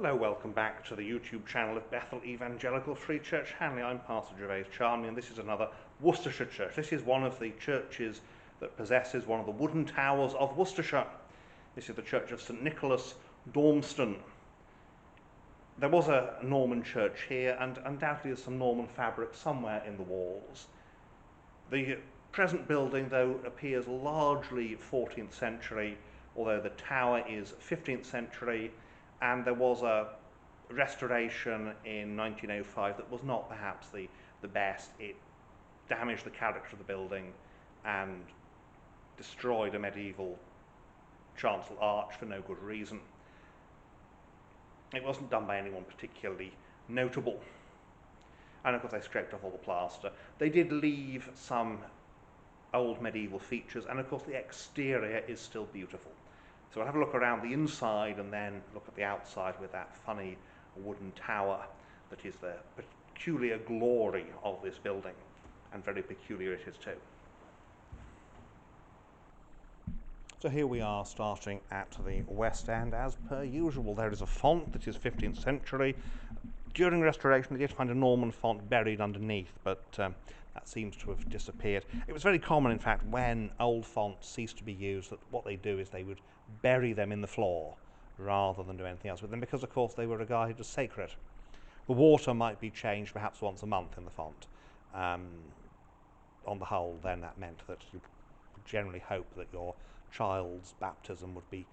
Hello, welcome back to the YouTube channel of Bethel Evangelical Free Church Hanley. I'm Pastor Gervais Charnley, and this is another Worcestershire church. This is one of the churches that possesses one of the wooden towers of Worcestershire. This is the Church of St Nicholas, Dormston. There was a Norman church here, and undoubtedly there's some Norman fabric somewhere in the walls. The present building, though, appears largely 14th century, although the tower is 15th century, and there was a restoration in 1905 that was not perhaps the best. It damaged the character of the building and destroyed a medieval chancel arch for no good reason. It wasn't done by anyone particularly notable. And of course they scraped off all the plaster. They did leave some old medieval features, and of course the exterior is still beautiful. So we'll have a look around the inside and then look at the outside with that funny wooden tower that is the peculiar glory of this building, and very peculiar it is too. So here we are, starting at the west end as per usual. There is a font that is 15th century. During restoration they did find a Norman font buried underneath, but that seems to have disappeared. It was very common, in fact, when old fonts ceased to be used, that what they do is they would bury them in the floor rather than do anything else with them, because of course they were regarded as sacred. The water might be changed perhaps once a month in the font. On the whole, then that meant that you generally hope that your child's baptism would be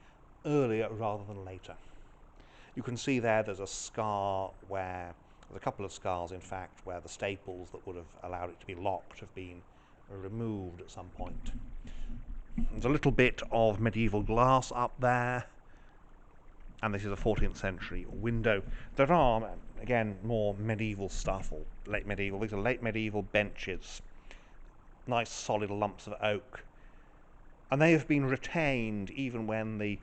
earlier rather than later. You can see there's a scar there's a couple of scars in fact where the staples that would have allowed it to be locked have been removed at some point. There's a little bit of medieval glass up there, and this is a 14th century window. There are, again, more medieval stuff, or late medieval. These are late medieval benches, nice solid lumps of oak, and they have been retained even when the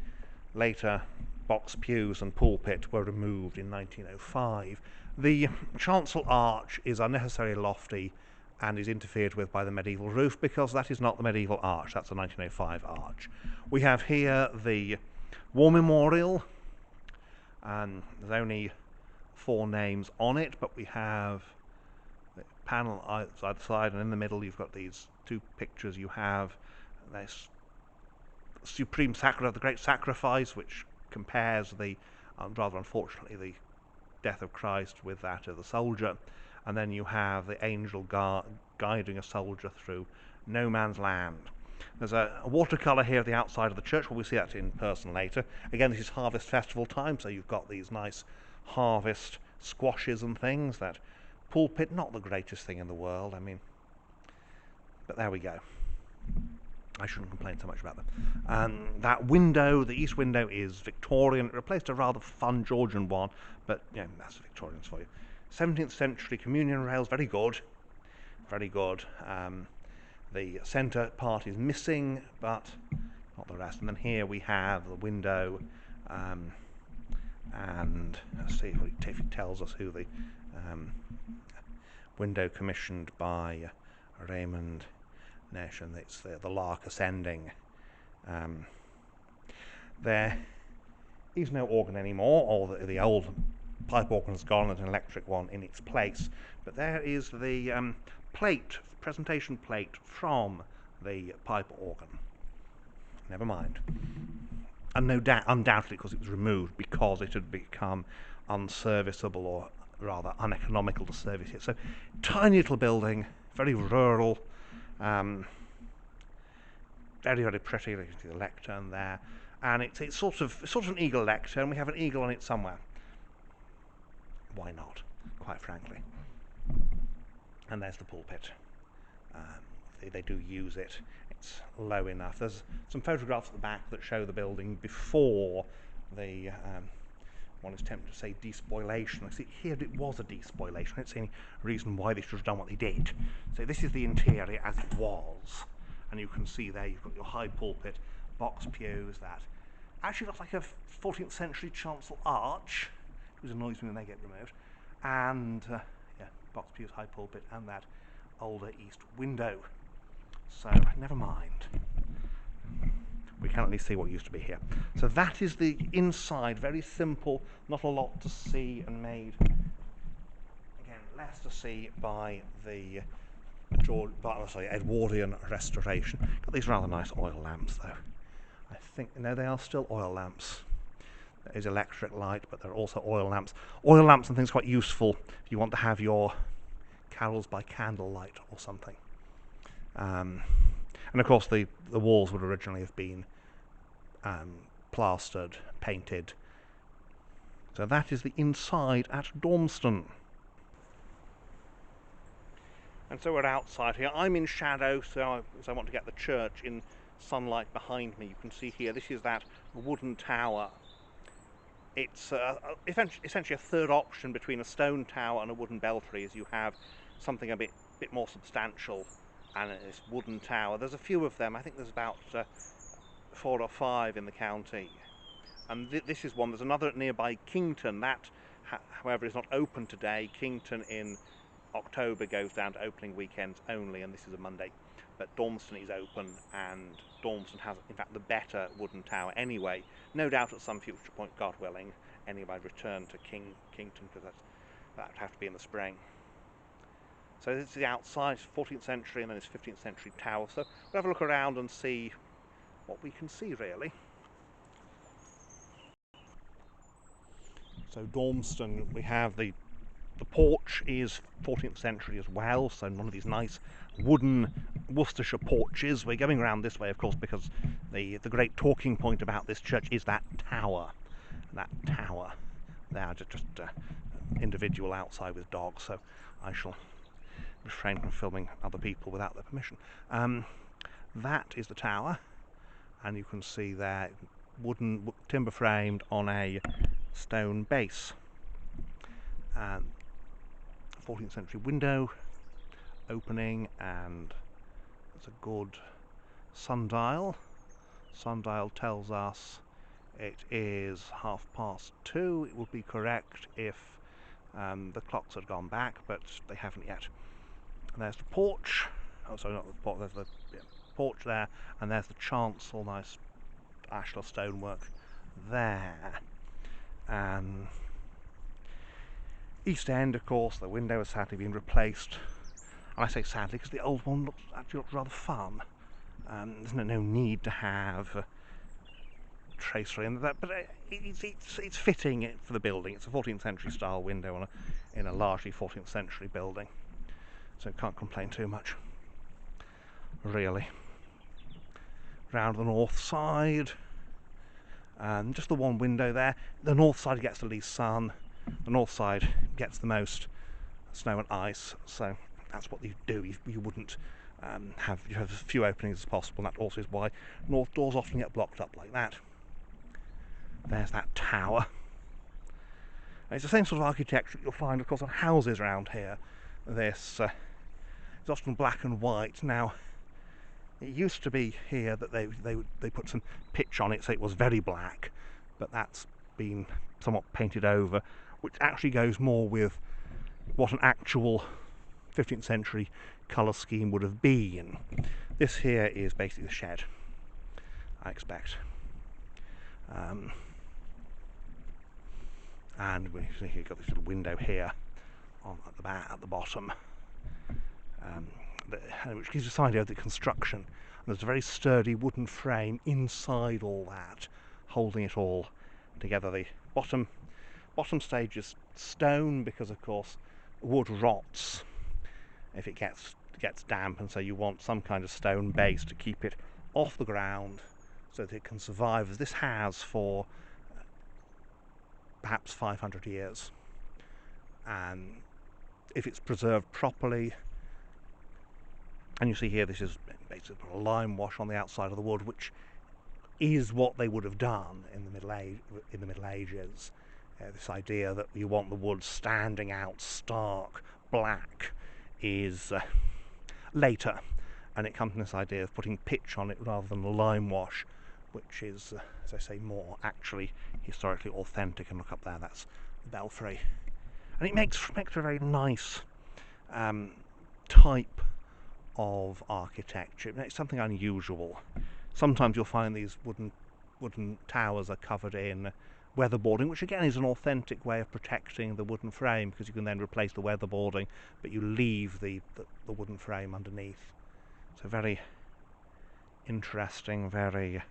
later box pews and pulpit were removed in 1905. The chancel arch is unnecessarily lofty and is interfered with by the medieval roof, because that is not the medieval arch, that's a 1905 arch. We have here the war memorial, and there's only 4 names on it, but we have the panel either side, and in the middle you've got these 2 pictures. You have this supreme sacrament of the great sacrifice, which compares rather unfortunately, the death of Christ with that of the soldier, and then you have the angel guiding a soldier through no man's land. There's a watercolour here at the outside of the church. We'll see that in person later. Again, this is harvest festival time, so you've got these nice harvest squashes and things. That pulpit, not the greatest thing in the world, I mean, but there we go. I shouldn't complain so much about them. That window, the east window, is Victorian. It replaced a rather fun Georgian one, but yeah, that's the Victorians for you. 17th century communion rails, very good, very good. The centre part is missing, but not the rest. And then here we have the window, and let's see if it tells us who the window commissioned by Raymond Nation. It's the Lark Ascending. There is no organ anymore, or the old pipe organ's gone and an electric one in its place, but there is the presentation plate from the pipe organ. Never mind. And undoubtedly because it was removed because it had become unserviceable, or rather uneconomical to service it. So tiny little building, very rural, very, very pretty. You can see the lectern there, and it's sort of an eagle lectern. We have an eagle on it somewhere. Why not, quite frankly? And there's the pulpit. They do use it. It's low enough. There's some photographs at the back that show the building before the one is tempted to say despoilation. I see here it was a despoilation. I don't see any reason why they should have done what they did. So this is the interior as it was, and you can see there you've got your high pulpit, box pews that actually looks like a 14th century chancel arch. It annoys me when they get removed, and yeah, box pews, high pulpit, and that older east window. So never mind. We can at least see what used to be here. So that is the inside, very simple, not a lot to see, and made, again, less to see by the Edwardian restoration. Got these rather nice oil lamps though. I think, no, they are still oil lamps. There is electric light, but there are also oil lamps. Oil lamps and things quite useful if you want to have your carols by candlelight or something. And of course the walls would originally have been plastered, painted. So that is the inside at Dormston. And so we're outside here. I'm in shadow, so I want to get the church in sunlight behind me. You can see here, this is that wooden tower. It's essentially a third option between a stone tower and a wooden belfry, as you have something a bit more substantial and this wooden tower. There's a few of them. I think there's about 4 or 5 in the county. And this is one. There's another nearby Kington. That, however, is not open today. Kington in October goes down to opening weekends only, and this is a Monday. But Dormston is open, and Dormston has, in fact, the better wooden tower anyway. No doubt at some future point, God willing, anybody return to Kington, because that would have to be in the spring. So this is the outside, 14th century, and then this 15th century tower. So we'll have a look around and see what we can see, really. So Dormston, we have the porch is 14th century as well, so one of these nice wooden Worcestershire porches. We're going around this way, of course, because the great talking point about this church is that tower. That tower. They are just individual outside with dogs, so I shall refrain from filming other people without their permission. That is the tower, and you can see there, wooden, timber framed on a stone base. 14th century window opening, and there's a good sundial. Sundial tells us it is 2:30. It would be correct if the clocks had gone back, but they haven't yet. And there's the porch. Oh, sorry, not the porch. There's the porch there, and there's the chancel. Nice ashlar stonework there. And East End, of course, the window has sadly been replaced. And I say sadly because the old one actually looks rather fun. There's no need to have tracery in that, but it's fitting for the building. It's a 14th century style window in a largely 14th century building, so can't complain too much, really. Round the north side, just the one window there. The north side gets the least sun. The north side gets the most snow and ice, so that's what you do. You wouldn't have as few openings as possible, and that also is why north doors often get blocked up like that. There's that tower. And it's the same sort of architecture you'll find, of course, on houses around here. This is often black and white. Now, it used to be here that they put some pitch on it, so it was very black, but that's been somewhat painted over, which actually goes more with what an actual 15th century colour scheme would have been. This here is basically the shed, I expect. And we've got this little window here at the bottom, which gives us an idea of the construction. And there's a very sturdy wooden frame inside all that, holding it all together. The bottom stage is stone, because of course wood rots if it gets damp, and so you want some kind of stone base to keep it off the ground so that it can survive, as this has for perhaps 500 years. And if it's preserved properly, and you see here this is basically a lime wash on the outside of the wood, which is what they would have done in the Middle Ages. This idea that you want the wood standing out stark black is later, and it comes from this idea of putting pitch on it rather than a lime wash, which is, as I say, more actually historically authentic. And look up there, that's the belfry, and it makes a very nice type of architecture. It makes something unusual. Sometimes you'll find these wooden towers are covered in weatherboarding, which again is an authentic way of protecting the wooden frame, because you can then replace the weatherboarding, but you leave the wooden frame underneath. So very interesting, very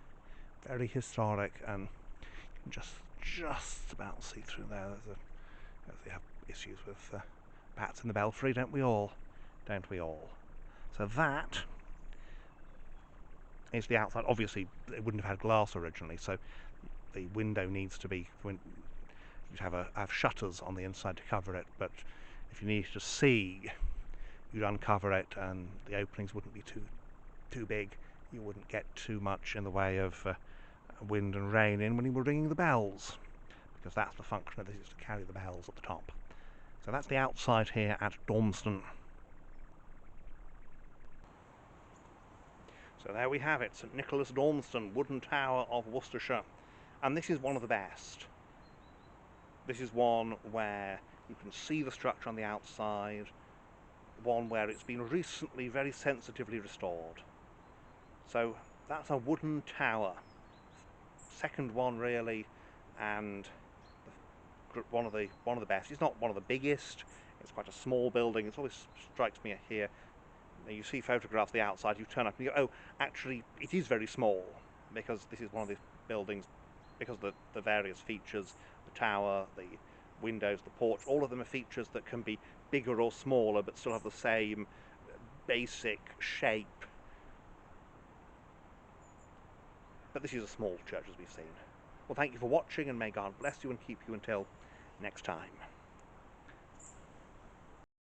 historic, and you can just about see through there. They have issues with bats in the belfry, don't we all? Don't we all? So that is the outside. Obviously, it wouldn't have had glass originally, so the window needs to be. You'd have shutters on the inside to cover it, but if you needed to see, you'd uncover it, and the openings wouldn't be too big. You wouldn't get too much in the way of wind and rain in when you were ringing the bells, because that's the function of this, is to carry the bells at the top. So that's the outside here at Dormston. So there we have it, St Nicholas Dormston, wooden tower of Worcestershire. And this is one of the best. This is one where you can see the structure on the outside, one where it's been recently very sensitively restored. So that's a wooden tower. Second one really, and one of the best. It's not one of the biggest, it's quite a small building. It always strikes me here. You see photographs of the outside, you turn up and you go, oh, actually it is very small, because this is one of the buildings, because of the various features, the tower, the windows, the porch, all of them are features that can be bigger or smaller but still have the same basic shape. But this is a small church, as we've seen. Well, thank you for watching, and may God bless you and keep you until next time.